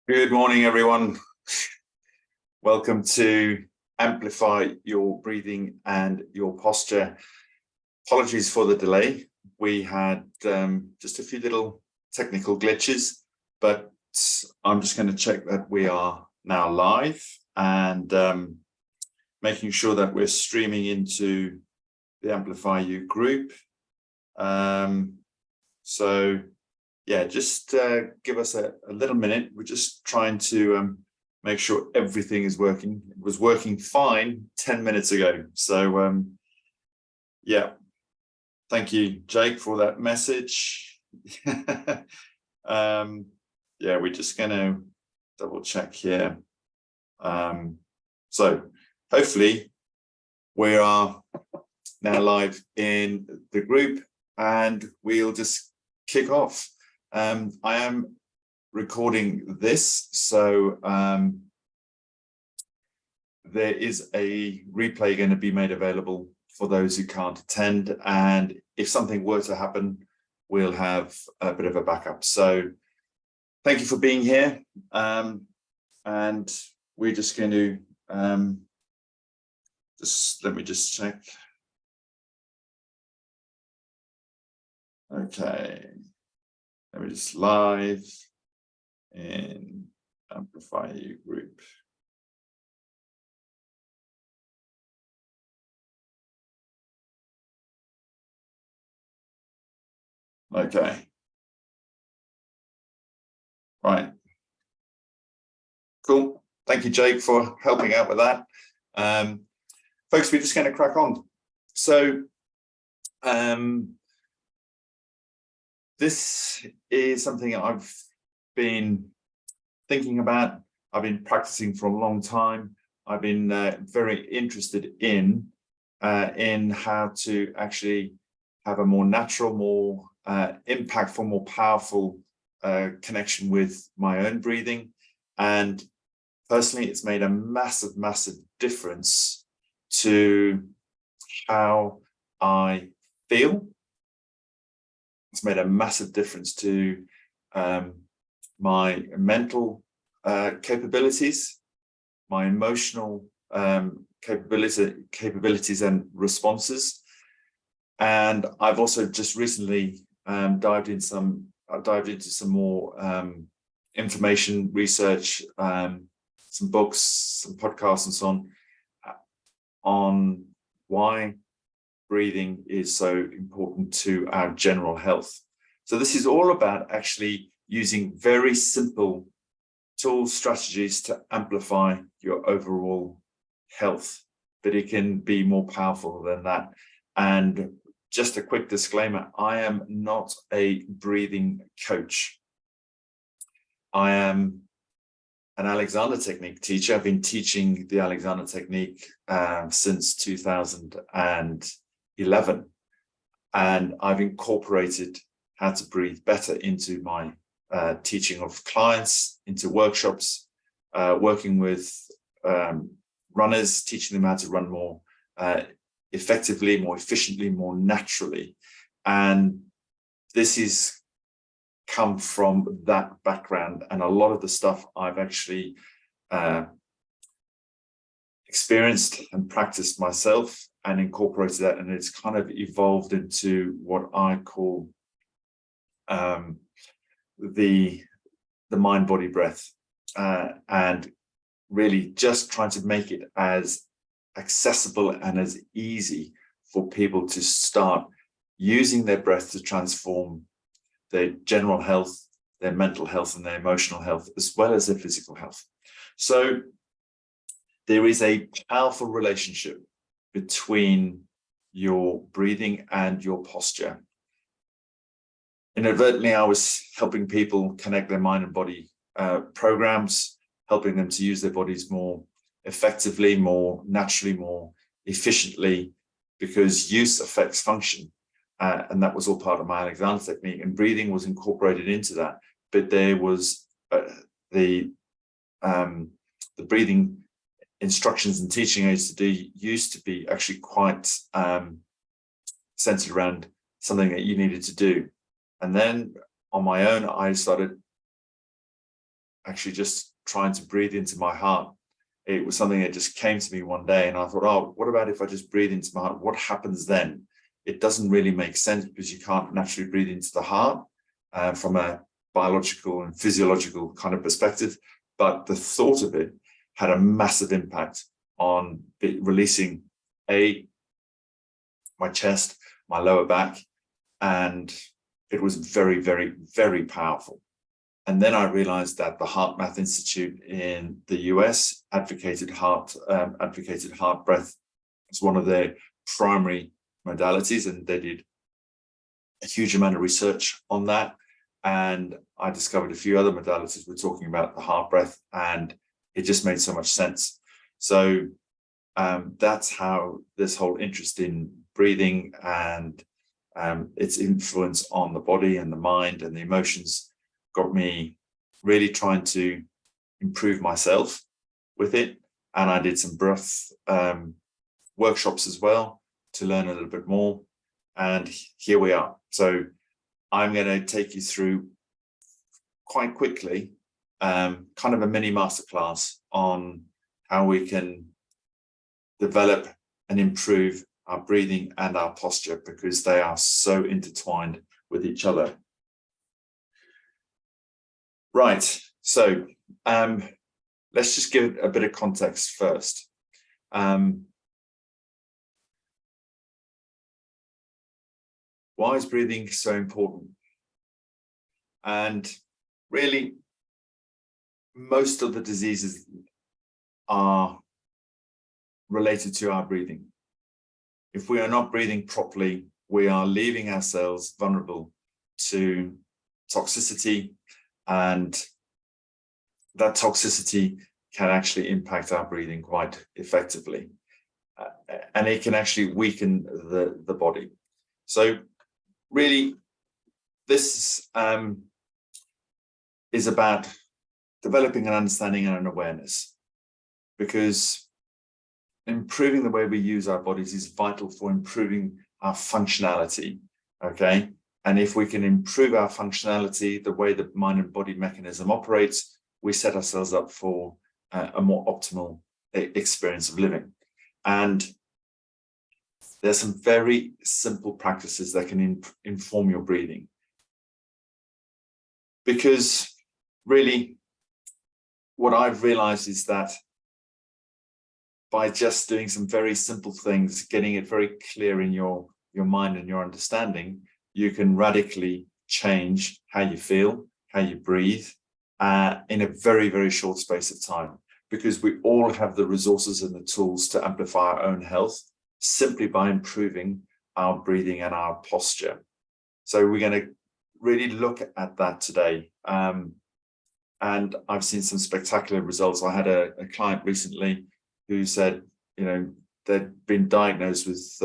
Good morning, everyone. Welcome to Amplify Your Breathing and Your Posture. Apologies for the delay. We had just a few little technical glitches, but I'm just going to check that we are now live and making sure that we're streaming into the Amplify You group. So yeah, just give us a little minute. We're just trying to make sure everything is working. It was working fine 10 minutes ago. So yeah, thank you, Jake, for that message. Yeah, we're just going to double check here. So hopefully we are now live in the group and we'll just kick off. I am recording this, so there is a replay going to be made available for those who can't attend, and if something were to happen, we'll have a bit of a backup. So thank you for being here, and we're just going to let me just check. Okay. Let me just live in Amplify You group. Okay. Right. Cool. Thank you, Jake, for helping out with that. Folks, we're just going to crack on. So this is something I've been thinking about. I've been practicing for a long time. I've been very interested in how to actually have a more natural, more impactful, more powerful connection with my own breathing. And personally, it's made a massive, massive difference to how I feel. It's made a massive difference to my mental capabilities, my emotional capabilities and responses. And I've also just recently dived into some more information, research, some books, some podcasts and so on why breathing is so important to our general health. So this is all about actually using very simple tools, strategies to amplify your overall health, but it can be more powerful than that. And just a quick disclaimer, I am not a breathing coach. I am an Alexander Technique teacher. I've been teaching the Alexander Technique since 2011, and I've incorporated how to breathe better into my teaching of clients, into workshops, working with runners, teaching them how to run more effectively, more efficiently, more naturally. And this is come from that background, and a lot of the stuff I've actually experienced and practiced myself and incorporated that, and it's kind of evolved into what I call the mind body breath, and really just trying to make it as accessible and as easy for people to start using their breath to transform their general health, their mental health, and their emotional health, as well as their physical health. So there is a powerful relationship between your breathing and your posture. Inadvertently, I was helping people connect their mind and body programs, helping them to use their bodies more effectively, more naturally, more efficiently, because use affects function. And that was all part of my Alexander Technique, and breathing was incorporated into that. But there was the breathing instructions and teaching I used to do used to be actually quite centered around something that you needed to do. And then on my own, I started actually just trying to breathe into my heart. It was something that just came to me one day, and I thought, oh, what about if I just breathe into my heart? What happens then? It doesn't really make sense because you can't naturally breathe into the heart from a biological and physiological kind of perspective. But the thought of it had a massive impact on releasing my chest, my lower back, and it was very, very, very powerful. And then I realized that the Heart Math Institute in the US advocated heart breath as one of their primary modalities, and they did a huge amount of research on that. And I discovered a few other modalities. We're talking about the heart breath, and it just made so much sense. So that's how this whole interest in breathing and its influence on the body and the mind and the emotions got me really trying to improve myself with it. And I did some breath workshops as well to learn a little bit more. And here we are. So I'm going to take you through quite quickly kind of a mini masterclass on how we can develop and improve our breathing and our posture, because they are so intertwined with each other. Right, so let's just give a bit of context first. Why is breathing so important? And really, most of the diseases are related to our breathing. If we are not breathing properly, we are leaving ourselves vulnerable to toxicity, and that toxicity can actually impact our breathing quite effectively. And it can actually weaken the body. So really, this is about developing an understanding and an awareness, because improving the way we use our bodies is vital for improving our functionality, okay? And if we can improve our functionality, the way the mind and body mechanism operates, we set ourselves up for a more optimal experience of living. And there's some very simple practices that can inform your breathing. Because really, what I've realized is that by just doing some very simple things, getting it very clear in your mind and your understanding, you can radically change how you feel, how you breathe, in a very, very short space of time. Because we all have the resources and the tools to amplify our own health simply by improving our breathing and our posture. So we're going to really look at that today. And I've seen some spectacular results. I had a client recently who said, you know, they'd been diagnosed with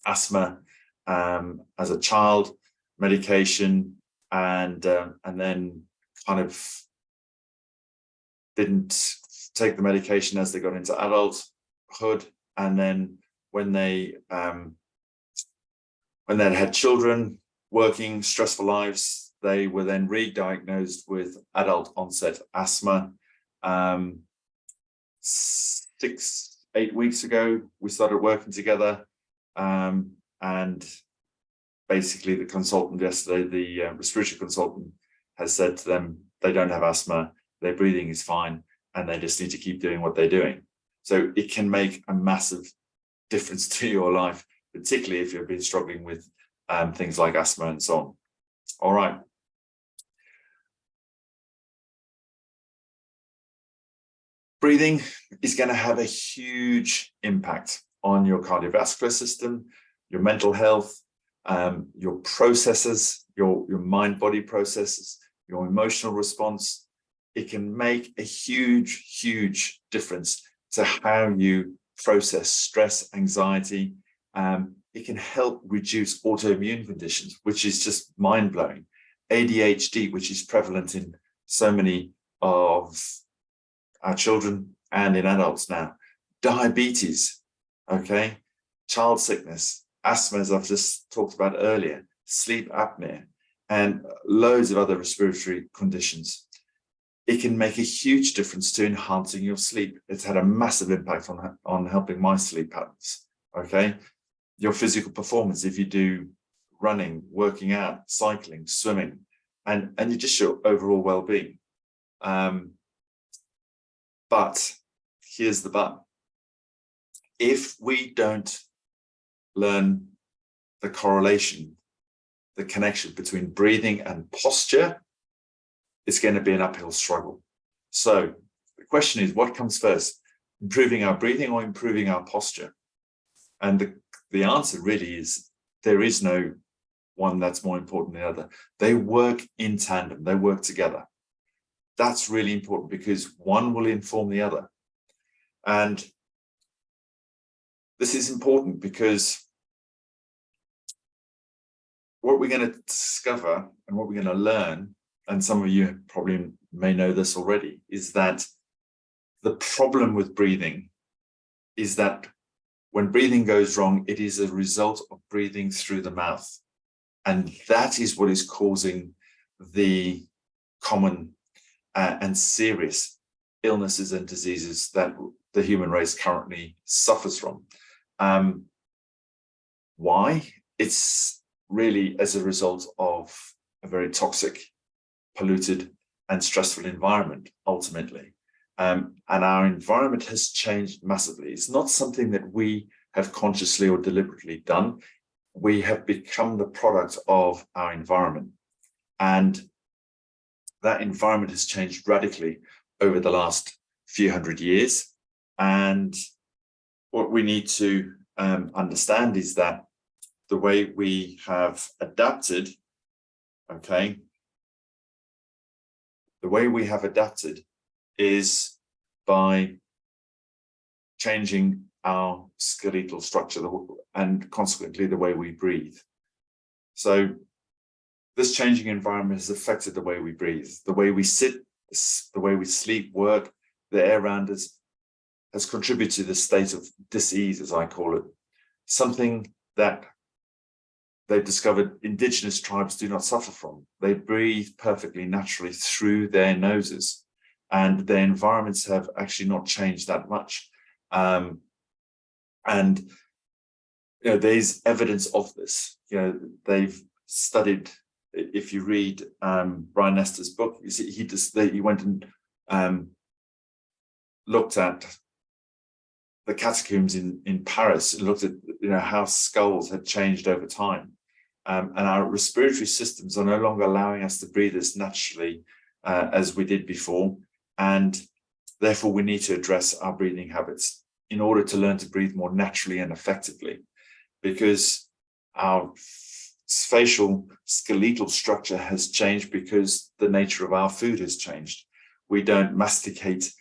asthma as a child, medication, and then kind of didn't take the medication as they got into adulthood. And then when they had children, working stressful lives, they were then re-diagnosed with adult onset asthma. 6-8 weeks ago, we started working together, and basically the consultant yesterday, the respiratory consultant, has said to them they don't have asthma, their breathing is fine, and they just need to keep doing what they're doing. So it can make a massive difference to your life, particularly if you've been struggling with things like asthma and so on. All right. Breathing is going to have a huge impact on your cardiovascular system, your mental health, your processes, your mind-body processes, your emotional response. It can make a huge, huge difference to how you process stress, anxiety. It can help reduce autoimmune conditions, which is just mind-blowing. ADHD, which is prevalent in so many of our children and in adults now. Diabetes, okay? Child sickness, asthma, as I've just talked about earlier, sleep apnea, and loads of other respiratory conditions. it can make a huge difference to enhancing your sleep. It's had a massive impact on helping my sleep patterns. Okay, your physical performance, if you do running, working out, cycling, swimming, and you just your overall well-being. But here's the but. If we don't learn the correlation, the connection between breathing and posture, it's going to be an uphill struggle. So the question is, what comes first? Improving our breathing or improving our posture? And the answer really is there is no one that's more important than the other. They work in tandem, they work together. That's really important because one will inform the other. And this is important because what we're going to discover and what we're going to learn, and some of you probably may know this already, is that the problem with breathing is that when breathing goes wrong, it is a result of breathing through the mouth. And that is what is causing the common and serious illnesses and diseases that the human race currently suffers from. Why? It's really as a result of a very toxic, polluted, and stressful environment, ultimately. And our environment has changed massively. It's not something that we have consciously or deliberately done. We have become the product of our environment. And that environment has changed radically over the last few hundred years. And what we need to understand is that the way we have adapted, okay, the way we have adapted is by changing our skeletal structure and consequently the way we breathe. So this changing environment has affected the way we breathe, the way we sit, the way we sleep, work, the air around us has contributed to the state of disease, as I call it, something that they've discovered indigenous tribes do not suffer from. They breathe perfectly naturally through their noses, and their environments have actually not changed that much. And you know, there's evidence of this. You know, they've studied. If you read Brian Nestor's book, you see he went and looked at the catacombs in Paris and looked at how skulls had changed over time, and our respiratory systems are no longer allowing us to breathe as naturally as we did before, and therefore we need to address our breathing habits in order to learn to breathe more naturally and effectively, because our facial skeletal structure has changed because the nature of our food has changed. We don't masticate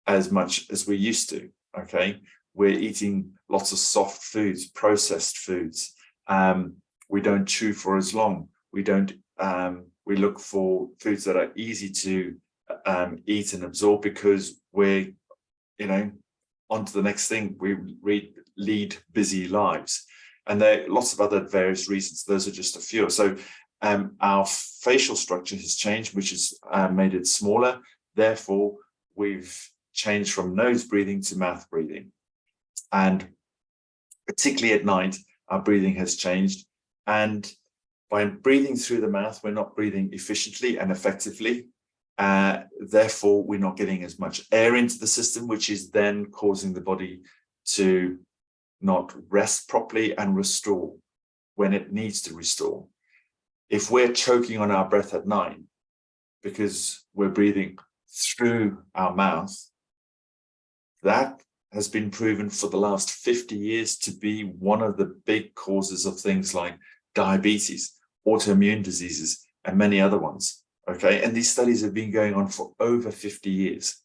as much as we used to. Okay, we're eating lots of soft foods, processed foods. We don't chew for as long. We don't. We look for foods that are easy to eat and absorb because we're, on to the next thing. We lead busy lives, and there are lots of other various reasons. Those are just a few. So our facial structure has changed, which has made it smaller. Therefore, we've changed from nose breathing to mouth breathing, and particularly at night our breathing has changed, and by breathing through the mouth we're not breathing efficiently and effectively, therefore we're not getting as much air into the system, which is then causing the body to not rest properly and restore when it needs to restore. If we're choking on our breath at night because we're breathing through our mouth, that has been proven for the last 50 years to be one of the big causes of things like diabetes, autoimmune diseases, and many other ones. Okay, and these studies have been going on for over 50 years.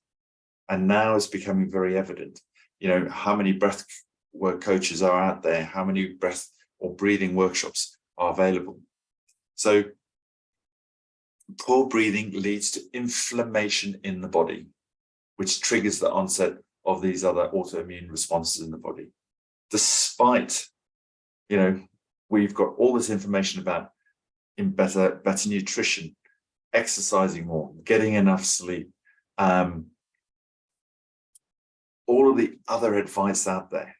And now it's becoming very evident, how many breath work coaches are out there, how many breath or breathing workshops are available. So poor breathing leads to inflammation in the body, which triggers the onset of these other autoimmune responses in the body. Despite, we've got all this information about better nutrition exercising more, getting enough sleep, all of the other advice out there.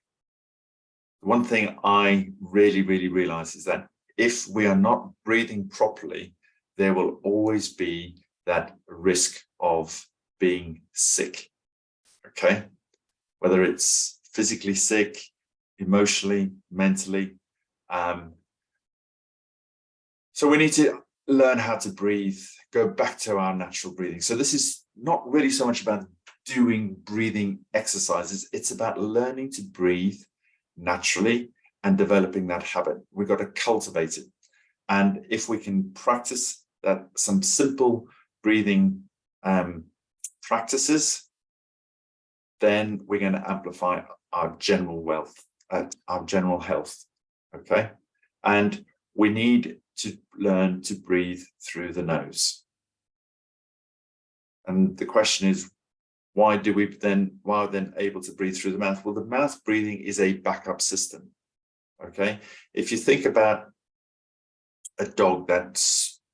One thing I really realize is that if we are not breathing properly, there will always be that risk of being sick, okay? Whether it's physically sick, emotionally, mentally. So we need to learn how to breathe, go back to our natural breathing. So this is not really so much about doing breathing exercises. It's about learning to breathe naturally and developing that habit. We've got to cultivate it. And if we can practice that, some simple breathing practices, then we're going to amplify our general health. Okay. And we need to learn to breathe through the nose. And the question is, why are we then able to breathe through the mouth? Well, the mouth breathing is a backup system. Okay. If you think about a dog that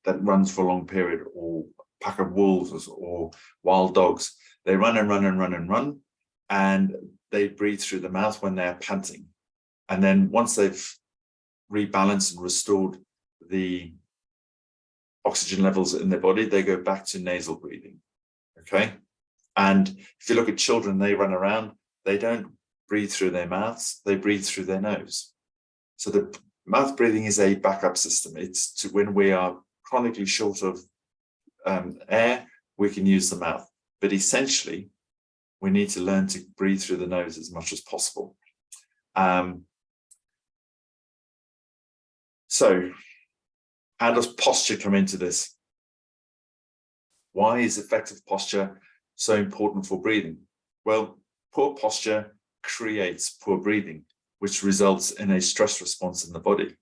runs for a long period, or a pack of wolves or wild dogs, they run and run and run and run, and they breathe through the mouth when they're panting. And then once they've rebalanced and restored the oxygen levels in their body, they go back to nasal breathing. Okay. And if you look at children, they run around, they don't breathe through their mouths, they breathe through their nose. So the mouth breathing is a backup system. It's to when we are chronically short of air, we can use the mouth. But essentially, we need to learn to breathe through the nose as much as possible. So how does posture come into this? Why is effective posture so important for breathing? Well, poor posture creates poor breathing, which results in a stress response in the body.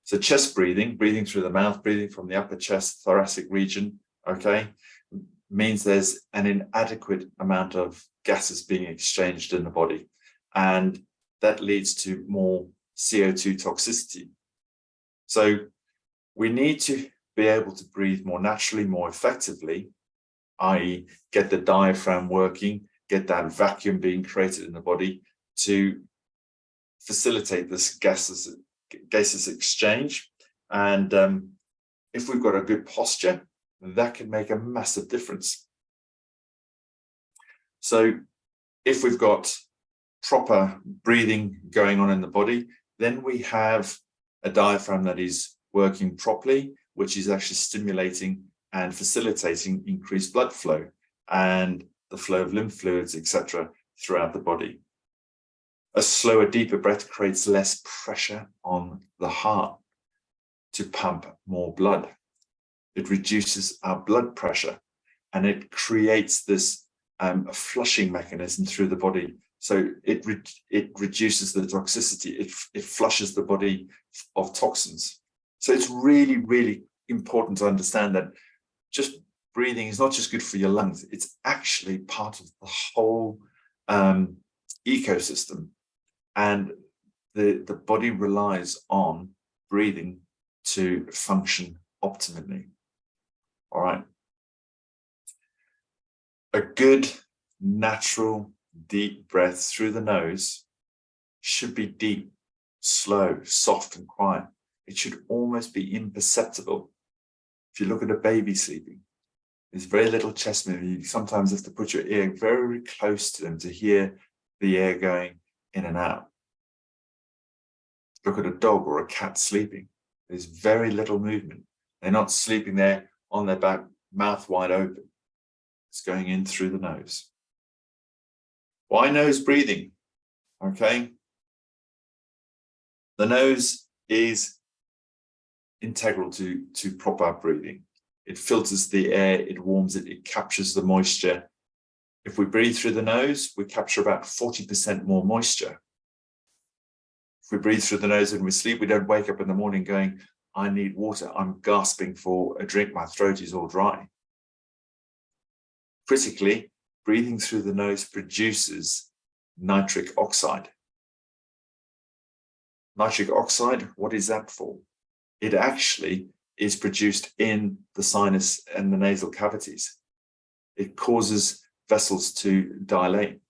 So chest breathing, breathing through the mouth, breathing from the upper chest, thoracic region, okay, means there's an inadequate amount of gases being exchanged in the body. And that leads to more CO2 toxicity. So we need to be able to breathe more naturally, more effectively, i.e. get the diaphragm working, get that vacuum being created in the body to facilitate this gases exchange. And if we've got a good posture, that can make a massive difference. So if we've got proper breathing going on in the body, then we have a diaphragm that is working properly, which is actually stimulating and facilitating increased blood flow and the flow of lymph fluids, etc., throughout the body. A slower, deeper breath creates less pressure on the heart to pump more blood. It reduces our blood pressure, and it creates this flushing mechanism through the body. So it reduces the toxicity. It flushes the body of toxins. So it's really important to understand that just breathing is not just good for your lungs. It's actually part of the whole ecosystem. And the body relies on breathing to function optimally. All right. A good, natural, deep breath through the nose should be deep, slow, soft, and quiet. It should almost be imperceptible. If you look at a baby sleeping, there's very little chest movement. You sometimes have to put your ear very close to them to hear the air going in and out. Look at a dog or a cat sleeping. There's very little movement. They're not sleeping there on their back, mouth wide open. It's going in through the nose. Why nose breathing? Okay. The nose is integral to proper breathing. It filters the air, it warms it, it captures the moisture. If we breathe through the nose, we capture about 40% more moisture. If we breathe through the nose when we sleep, we don't wake up in the morning going, I need water, I'm gasping for a drink, my throat is all dry. Critically, breathing through the nose produces nitric oxide. Nitric oxide, what is that for? It actually is produced in the sinus and the nasal cavities. It causes vessels to dilate.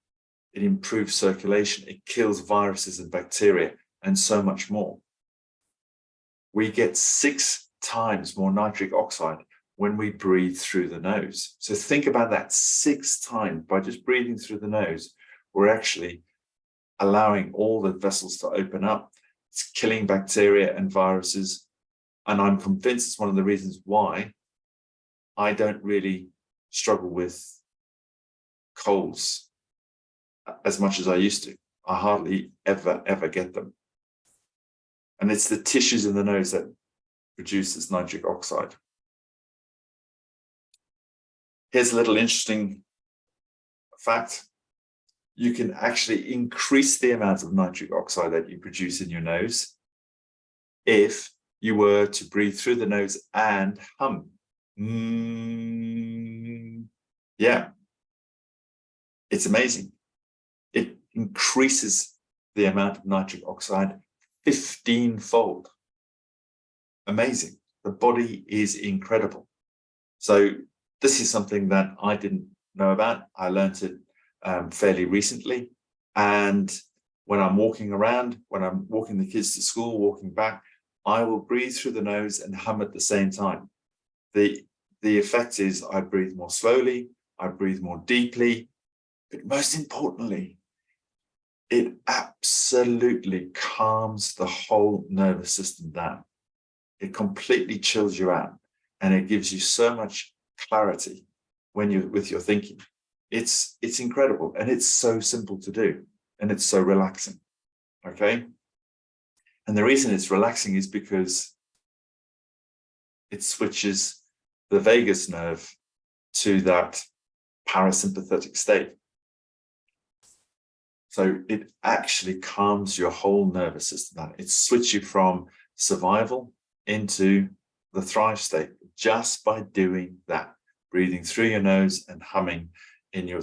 It improves circulation. It kills viruses and bacteria and so much more. We get 6 times more nitric oxide when we breathe through the nose. So think about that 6 times. By just breathing through the nose, we're actually allowing all the vessels to open up. It's killing bacteria and viruses. And I'm convinced it's one of the reasons why I don't really struggle with colds as much as I used to. I hardly ever get them. And it's the tissues in the nose that produces nitric oxide. Here's a little interesting fact. You can actually increase the amount of nitric oxide that you produce in your nose if you were to breathe through the nose and hum. Yeah, it's amazing. It increases the amount of nitric oxide 15-fold. Amazing. The body is incredible. So this is something that I didn't know about. I learned it fairly recently. And when I'm walking around, when I'm walking the kids to school, walking back, I will breathe through the nose and hum at the same time. The effect is I breathe more slowly, I breathe more deeply, but most importantly, it absolutely calms the whole nervous system down. It completely chills you out, and it gives you so much clarity when you're with your thinking. It's incredible, and it's so simple to do, and it's so relaxing. Okay. And the reason it's relaxing is because it switches the vagus nerve to that parasympathetic state. So it actually calms your whole nervous system down. It switches you from survival into the thrive state just by doing that, breathing through your nose and humming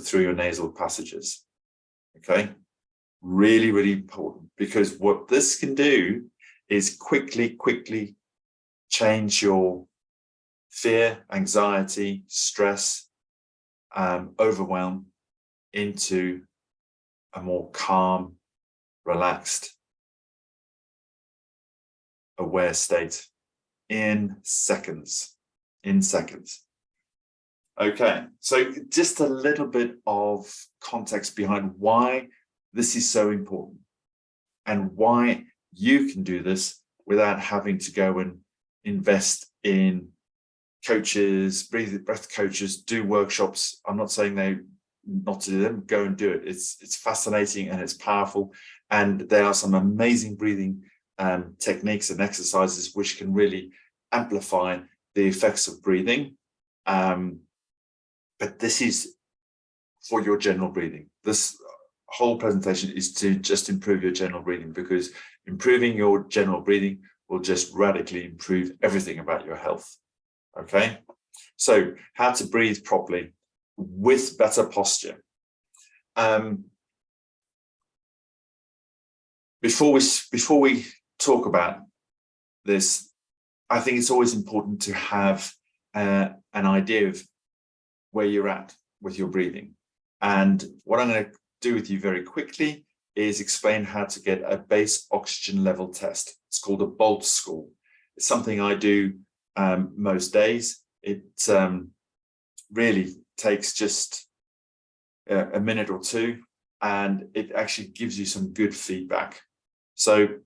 through your nasal passages. Okay. Really, really important, because what this can do is quickly change your fear, anxiety, stress, overwhelm into a more calm, relaxed, aware state in seconds. Okay, so just a little bit of context behind why this is so important and why you can do this without having to go and invest in coaches, breath coaches, do workshops. I'm not saying not to do them, go and do it. It's fascinating and it's powerful. And there are some amazing breathing techniques and exercises which can really amplify the effects of breathing. But this is for your general breathing. This whole presentation is to just improve your general breathing, because improving your general breathing will just radically improve everything about your health. Okay, so how to breathe properly with better posture. Before we talk about this, I think it's always important to have an idea of where you're at with your breathing. And what I'm going to do with you very quickly is explain how to get a base oxygen level test. It's called a BOLT score. It's something I do most days. It really takes just a minute or two, and it actually gives you some good feedback. So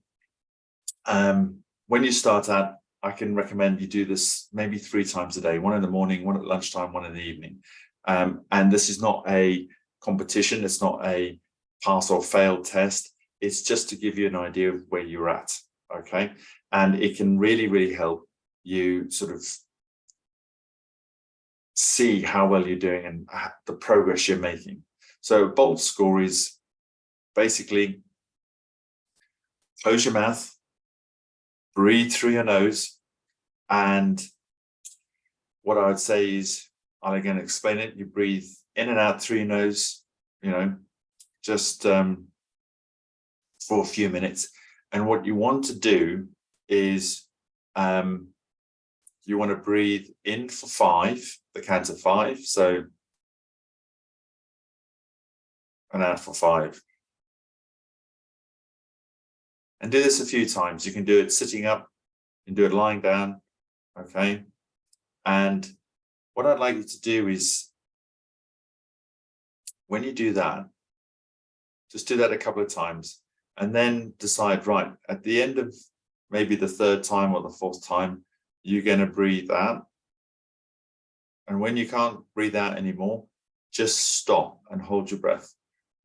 when you start out, I can recommend you do this maybe 3 times a day, 1 in the morning, 1 at lunchtime, 1 in the evening. And this is not a competition. It's not a pass or fail test. It's just to give you an idea of where you're at. Okay. And it can really, really help you sort of see how well you're doing and the progress you're making. So BOLT score is basically close your mouth, breathe through your nose, and what I would say is, I'll again explain it. You breathe in and out through your nose, just for a few minutes. And what you want to do is you want to breathe in for 5, the count of 5. So, and out for 5. And do this a few times. You can do it sitting up, you can do it lying down, okay? And what I'd like you to do is, when you do that, just do that a couple of times and then decide, right, at the end of maybe the 3rd time or the 4th time, you're going to breathe out. And when you can't breathe out anymore, just stop and hold your breath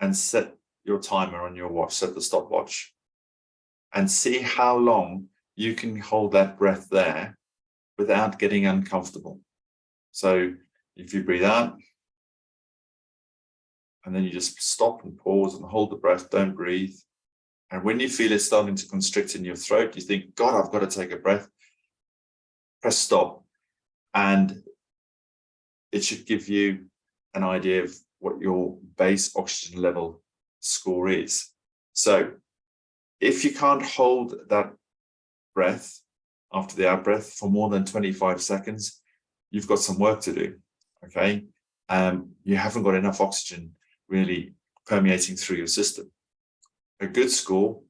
and set your timer on your watch, set the stopwatch, and see how long you can hold that breath there without getting uncomfortable. So if you breathe out, and then you just stop and pause and hold the breath, don't breathe. And when you feel it starting to constrict in your throat, you think, God, I've got to take a breath. Press stop. And it should give you an idea of what your base oxygen level score is. So if you can't hold that breath after the out breath for more than 25 seconds, you've got some work to do, okay? You haven't got enough oxygen really permeating through your system. A good score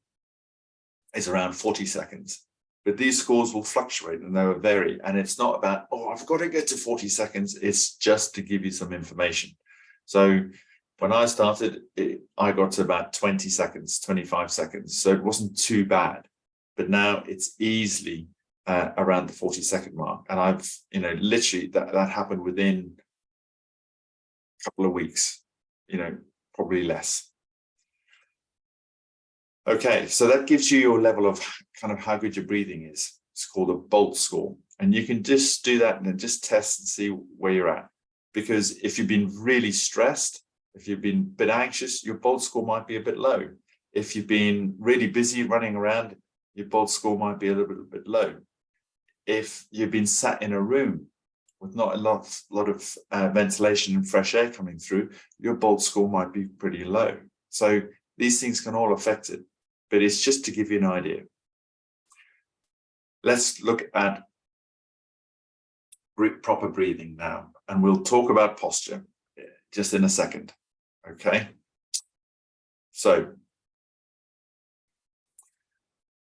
is around 40 seconds, but these scores will fluctuate and they will vary. And it's not about, oh, I've got to get to 40 seconds. It's just to give you some information. So when I started, I got to about 20 seconds, 25 seconds. So it wasn't too bad, but now it's easily around the 40-second mark. And I've, literally that happened within a couple of weeks, probably less. Okay, so that gives you your level of kind of how good your breathing is. It's called a BOLT score. And you can just do that and then just test and see where you're at. Because if you've been really stressed, if you've been a bit anxious, your BOLT score might be a bit low. If you've been really busy running around, your BOLT score might be a little bit low. If you've been sat in a room with not a lot of ventilation and fresh air coming through, your BOLT score might be pretty low. So these things can all affect it, but it's just to give you an idea. Let's look at proper breathing now, and we'll talk about posture just in a second, okay? So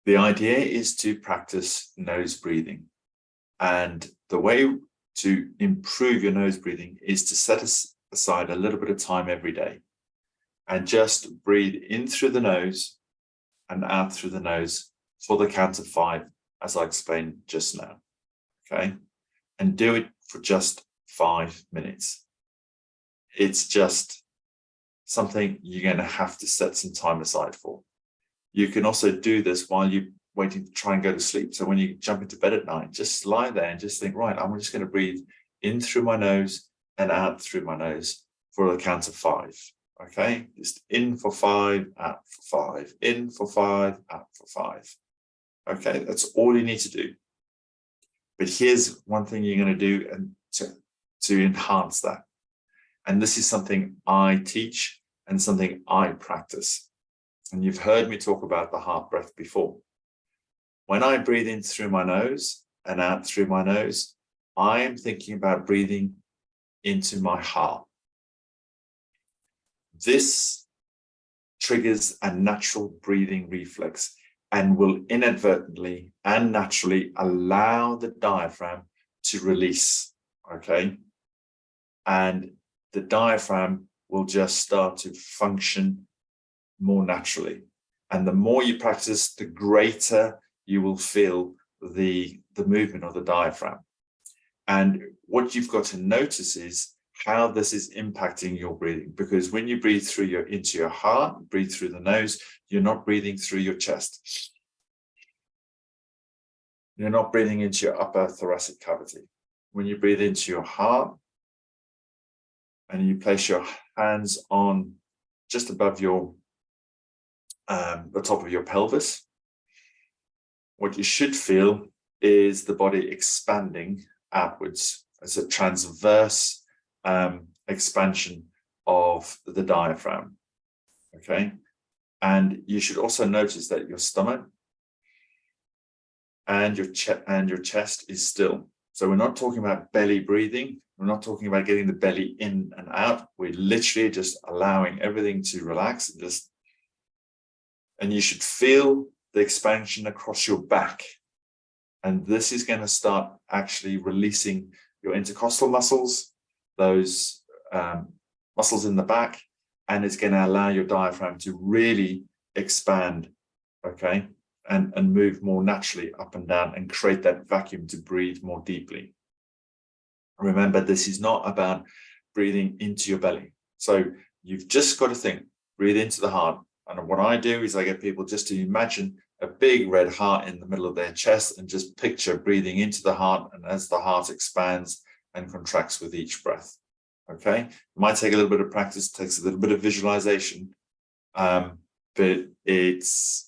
the idea is to practice nose breathing, and the way to improve your nose breathing is to set aside a little bit of time every day and just breathe in through the nose and out through the nose for the count of 5, as I explained just now, okay? And do it for just 5 minutes. It's just something you're going to have to set some time aside for. You can also do this while you're waiting to try and go to sleep. So when you jump into bed at night, just lie there and just think, right, I'm just going to breathe in through my nose and out through my nose for the count of 5. Okay, just in for 5, out for 5, in for 5, out for 5. Okay, that's all you need to do. But here's one thing you're going to do and to enhance that. And this is something I teach and something I practice. And you've heard me talk about the heart breath before. When I breathe in through my nose and out through my nose, I am thinking about breathing into my heart. This triggers a natural breathing reflex and will inadvertently and naturally allow the diaphragm to release, okay? And the diaphragm will just start to function more naturally. And the more you practice, the greater you will feel the movement of the diaphragm. And what you've got to notice is how this is impacting your breathing, because when you breathe through into your heart, breathe through the nose, you're not breathing through your chest. You're not breathing into your upper thoracic cavity. When you breathe into your heart and you place your hands on just above your the top of your pelvis, what you should feel is the body expanding outwards as a transverse expansion of the diaphragm, okay? And you should also notice that your stomach and your chest is still. So we're not talking about belly breathing. We're not talking about getting the belly in and out. We're literally just allowing everything to relax and you should feel the expansion across your back. And this is going to start actually releasing your intercostal muscles, those muscles in the back, and it's going to allow your diaphragm to really expand, okay, and move more naturally up and down and create that vacuum to breathe more deeply. Remember, this is not about breathing into your belly. So you've just got to think, breathe into the heart. And what I do is I get people just to imagine a big red heart in the middle of their chest and just picture breathing into the heart, and as the heart expands and contracts with each breath. Okay, it might take a little bit of practice, takes a little bit of visualization, but it's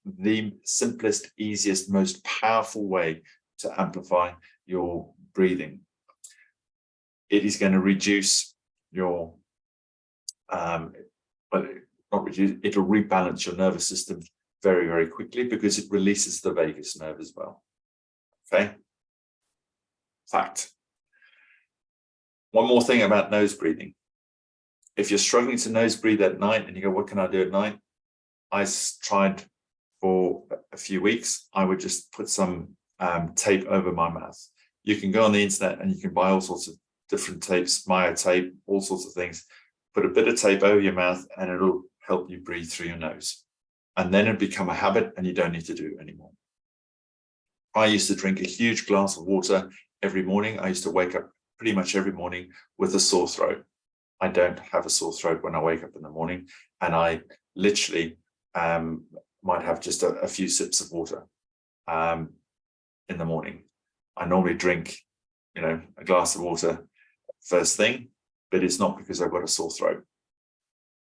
the simplest, easiest, most powerful way to amplify your breathing. It is going to reduce your, not reduce, it'll rebalance your nervous system very, very quickly because it releases the vagus nerve as well. Okay. Fact. One more thing about nose breathing. If you're struggling to nose breathe at night and you go, what can I do at night? I tried for a few weeks. I would just put some tape over my mouth. You can go on the internet and you can buy all sorts of different tapes, Maya tape, all sorts of things. Put a bit of tape over your mouth and it'll help you breathe through your nose. And then it'll become a habit and you don't need to do it anymore. I used to drink a huge glass of water every morning. I used to wake up pretty much every morning with a sore throat. I don't have a sore throat when I wake up in the morning, and I literally might have just a few sips of water in the morning. I normally drink, a glass of water first thing, but it's not because I've got a sore throat.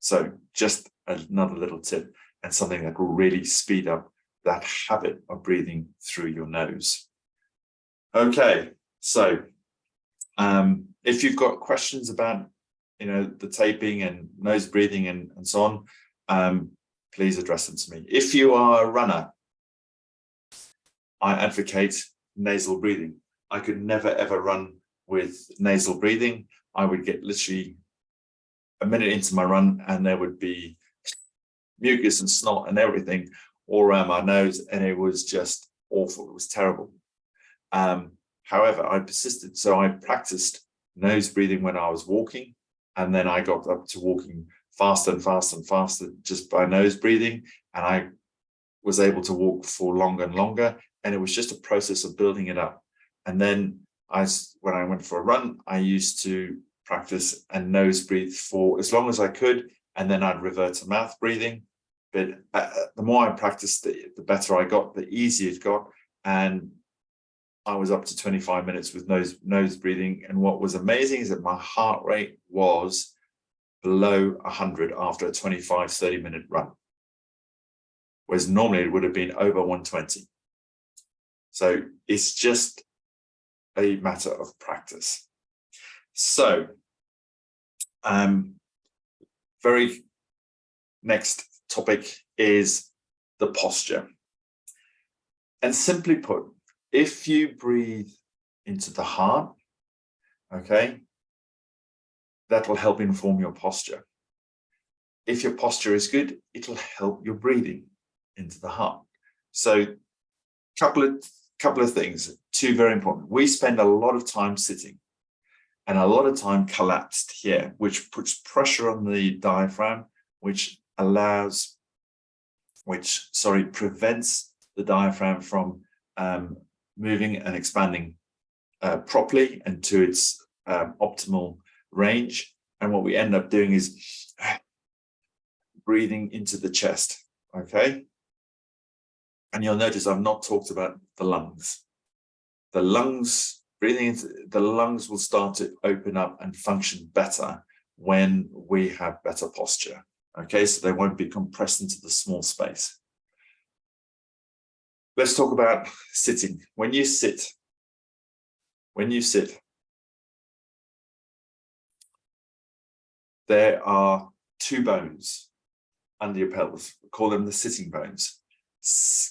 So just another little tip, and something that will really speed up that habit of breathing through your nose. Okay, so if you've got questions about, the taping and nose breathing and so on, please address them to me. If you are a runner, I advocate nasal breathing. I could never, ever run with nasal breathing. I would get literally a minute into my run and there would be mucus and snot and everything all around my nose, and it was just awful. It was terrible. However, I persisted. So I practiced nose breathing when I was walking, and then I got up to walking faster and faster and faster just by nose breathing, and I was able to walk for longer and longer, and it was just a process of building it up. And then when I went for a run, I used to practice and nose breathe for as long as I could, and then I'd revert to mouth breathing. But the more I practiced, the better I got, the easier it got, and I was up to 25 minutes with nose breathing. And what was amazing is that my heart rate was below 100 after a 25, 30-minute run, whereas normally it would have been over 120. So it's just a matter of practice. So, very next topic is the posture. And simply put, if you breathe into the heart, okay, that will help inform your posture. If your posture is good, it'll help your breathing into the heart. So couple of things, two very important. We spend a lot of time sitting and a lot of time collapsed here, which puts pressure on the diaphragm, which prevents the diaphragm from moving and expanding properly and to its optimal range. And what we end up doing is breathing into the chest, okay? And you'll notice I've not talked about the lungs. The lungs, breathing into the lungs will start to open up and function better when we have better posture, okay? So they won't be compressed into the small space. Let's talk about sitting. When you sit, there are two bones under your pelvis. We call them the sitting bones.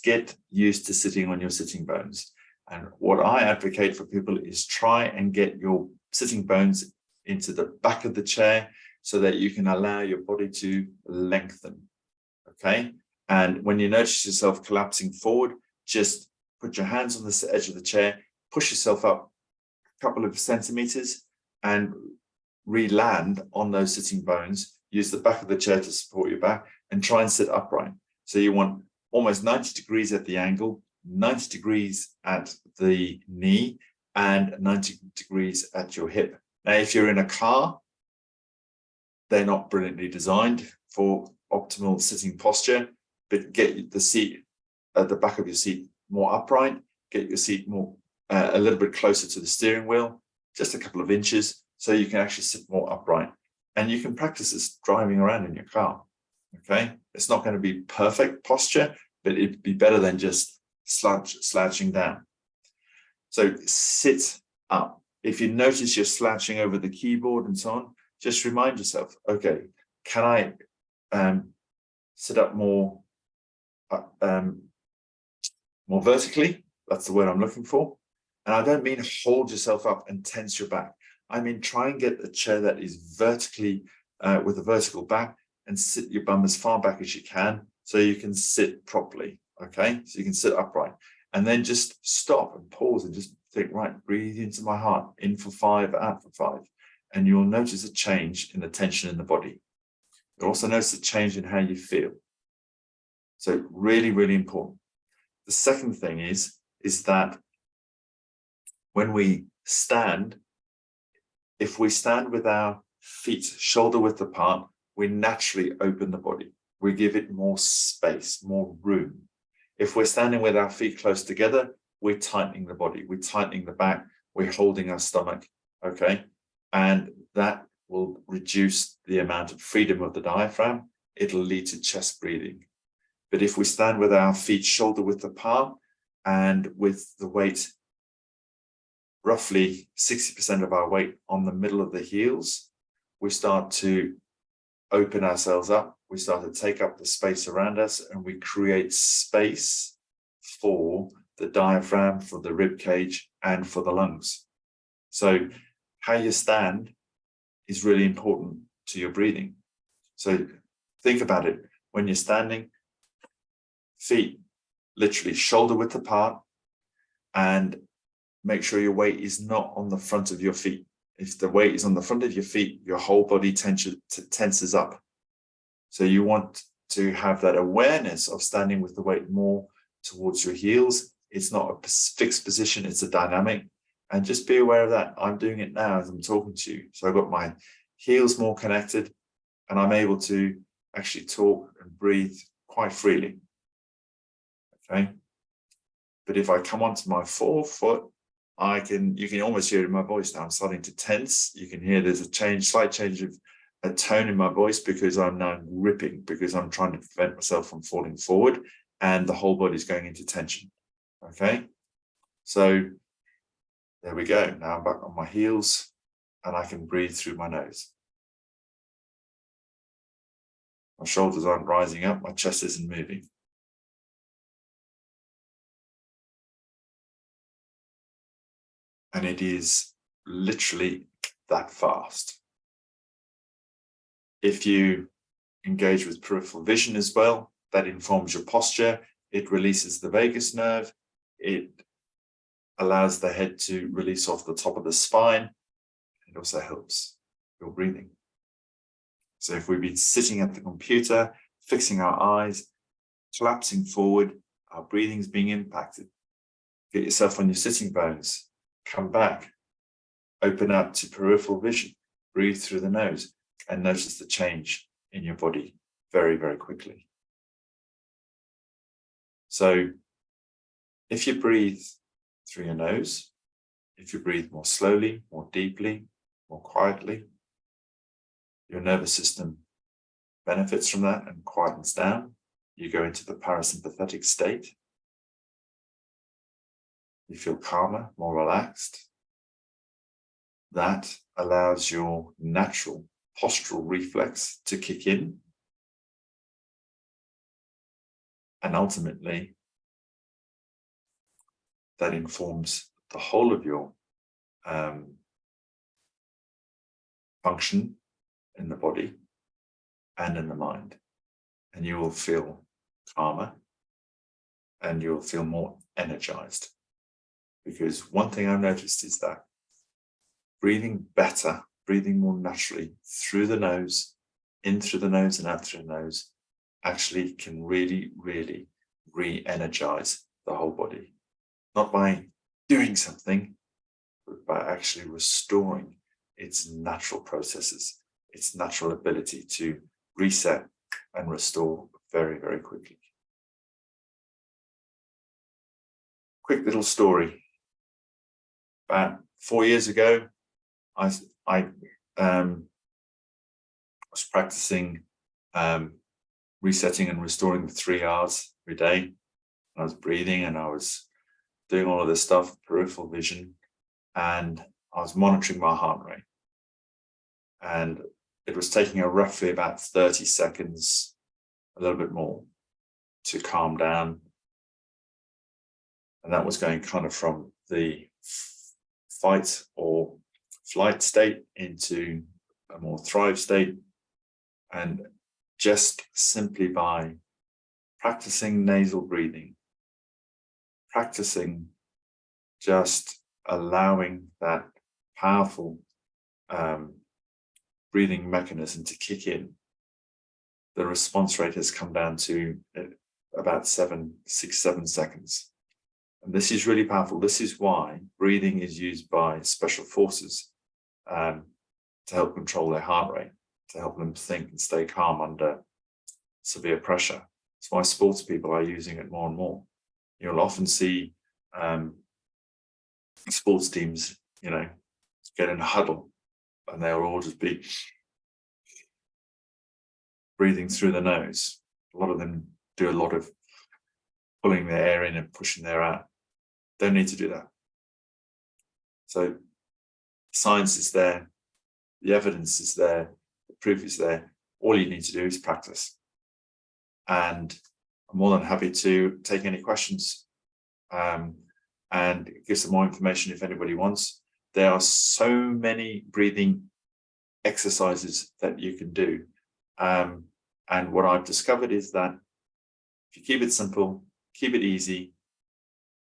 Get used to sitting on your sitting bones. And what I advocate for people is try and get your sitting bones into the back of the chair so that you can allow your body to lengthen. Okay. And when you notice yourself collapsing forward, just put your hands on the edge of the chair, push yourself up a couple of centimeters and re-land on those sitting bones. Use the back of the chair to support your back and try and sit upright. So you want almost 90 degrees at the angle, 90 degrees at the knee, and 90 degrees at your hip. Now, if you're in a car, they're not brilliantly designed for optimal sitting posture, but get the seat at the back of your seat more upright, get your seat more a little bit closer to the steering wheel, just a couple of inches, so you can actually sit more upright. And you can practice this driving around in your car. Okay, it's not going to be perfect posture, but it'd be better than just slouching down. So sit up. If you notice you're slouching over the keyboard and so on, just remind yourself, okay, can I sit up more vertically? That's the word I'm looking for. And I don't mean hold yourself up and tense your back. I mean, try and get a chair that is vertically with a vertical back and sit your bum as far back as you can so you can sit properly. Okay, so you can sit upright, and then just stop and pause and just think, right, breathe into my heart, in for 5, out for 5. And you'll notice a change in the tension in the body. You'll also notice a change in how you feel. So really, really important. The second thing is that when we stand, if we stand with our feet shoulder width apart, we naturally open the body. We give it more space, more room. If we're standing with our feet close together, we're tightening the body, we're tightening the back, we're holding our stomach, okay? And that will reduce the amount of freedom of the diaphragm. It'll lead to chest breathing. But if we stand with our feet shoulder width apart and with the weight, roughly 60% of our weight on the middle of the heels, we start to open ourselves up. We start to take up the space around us, and we create space for the diaphragm, for the rib cage, and for the lungs. So how you stand is really important to your breathing. So think about it. When you're standing, feet literally shoulder width apart, and make sure your weight is not on the front of your feet. If the weight is on the front of your feet, your whole body tenses up. So you want to have that awareness of standing with the weight more towards your heels. It's not a fixed position, it's a dynamic. And just be aware of that. I'm doing it now as I'm talking to you. So I've got my heels more connected, and I'm able to actually talk and breathe quite freely. Okay. But if I come onto my forefoot, you can almost hear it in my voice now. I'm starting to tense. You can hear there's a slight change of a tone in my voice because I'm now gripping, because I'm trying to prevent myself from falling forward, and the whole body's going into tension. Okay. So there we go. Now I'm back on my heels and I can breathe through my nose. My shoulders aren't rising up. My chest isn't moving. And it is literally that fast. If you engage with peripheral vision as well, that informs your posture. It releases the vagus nerve. It allows the head to release off the top of the spine. It also helps your breathing. So if we've been sitting at the computer, fixing our eyes, collapsing forward, our breathing's being impacted. Get yourself on your sitting bones. Come back, open up to peripheral vision, breathe through the nose, and notice the change in your body very, very quickly. So if you breathe through your nose, if you breathe more slowly, more deeply, more quietly, your nervous system benefits from that and quietens down. You go into the parasympathetic state. You feel calmer, more relaxed. That allows your natural postural reflex to kick in. And ultimately, that informs the whole of your function in the body and in the mind. And you will feel calmer and you'll feel more energized. Because one thing I've noticed is that breathing better, breathing more naturally through the nose, in through the nose and out through the nose, actually can really, really re-energize the whole body. Not by doing something, but by actually restoring its natural processes, its natural ability to reset and restore very, very quickly. Quick little story. About 4 years ago, I was practicing resetting and restoring the 3 R's every day. I was breathing and I was doing all of this stuff, peripheral vision, and I was monitoring my heart rate. And it was taking roughly about 30 seconds, a little bit more, to calm down. And that was going kind of from the fight or flight state into a more thrive state. And just simply by practicing nasal breathing, practicing just allowing that powerful breathing mechanism to kick in, the response rate has come down to about 6-7 seconds. And this is really powerful. This is why breathing is used by special forces to help control their heart rate, to help them think and stay calm under severe pressure. That's why sports people are using it more and more. You'll often see sports teams, get in a huddle and they'll all just be breathing through the nose. A lot of them do a lot of pulling their air in and pushing their air out. Don't need to do that. So science is there, the evidence is there, the proof is there. All you need to do is practice. And I'm more than happy to take any questions and give some more information if anybody wants. There are so many breathing exercises that you can do. And what I've discovered is that if you keep it simple, keep it easy,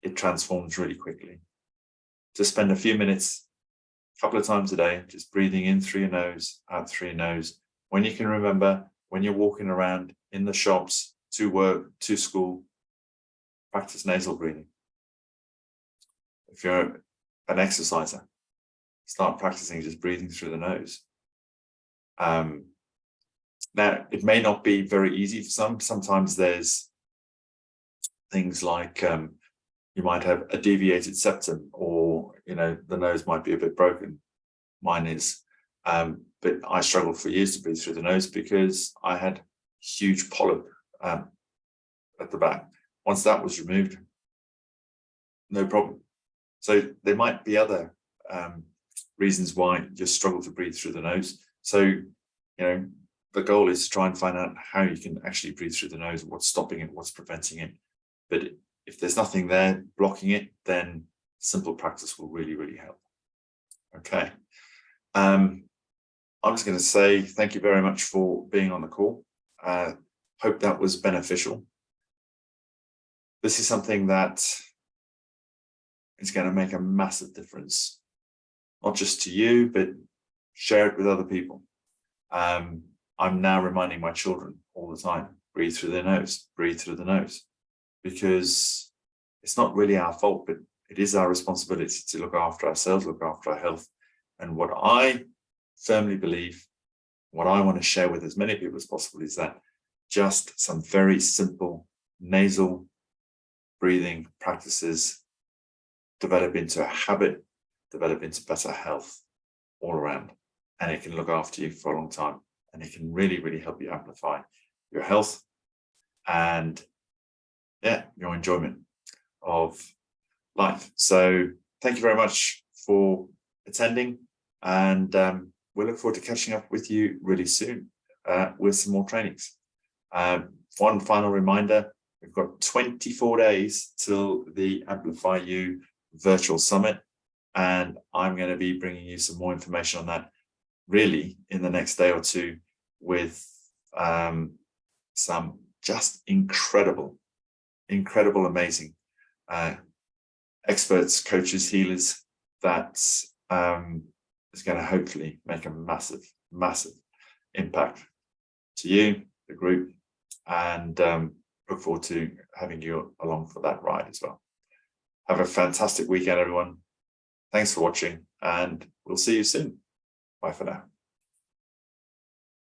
it transforms really quickly. Just spend a few minutes, a couple of times a day, just breathing in through your nose, out through your nose. When you can remember, when you're walking around in the shops, to work, to school, practice nasal breathing. If you're an exerciser, start practicing just breathing through the nose. Now, it may not be very easy for some. Sometimes there's things like you might have a deviated septum, or the nose might be a bit broken. Mine is, but I struggled for years to breathe through the nose because I had huge polyp at the back. Once that was removed, no problem. So there might be other reasons why you struggle to breathe through the nose. So the goal is to try and find out how you can actually breathe through the nose, what's stopping it, what's preventing it. But if there's nothing there blocking it, then simple practice will really, really help. Okay. I'm just going to say thank you very much for being on the call. Hope that was beneficial. This is something that is going to make a massive difference, not just to you, but share it with other people. I'm now reminding my children all the time, breathe through their nose, breathe through the nose, because it's not really our fault, but it is our responsibility to look after ourselves, look after our health. And what I firmly believe, what I want to share with as many people as possible, is that just some very simple nasal breathing practices develop into a habit, develop into better health all around. And it can look after you for a long time. And it can really, really help you amplify your health and your enjoyment of life. So thank you very much for attending. And we look forward to catching up with you really soon with some more trainings. One final reminder, We've got 24 days till the Amplify You virtual summit, and I'm going to be bringing you some more information on that really in the next day or two, with some just incredible, amazing experts, coaches, healers that is going to hopefully make a massive impact to you, the group, and look forward to having you along for that ride as well. Have a fantastic weekend, everyone. Thanks for watching, and we'll see you soon. Bye for now.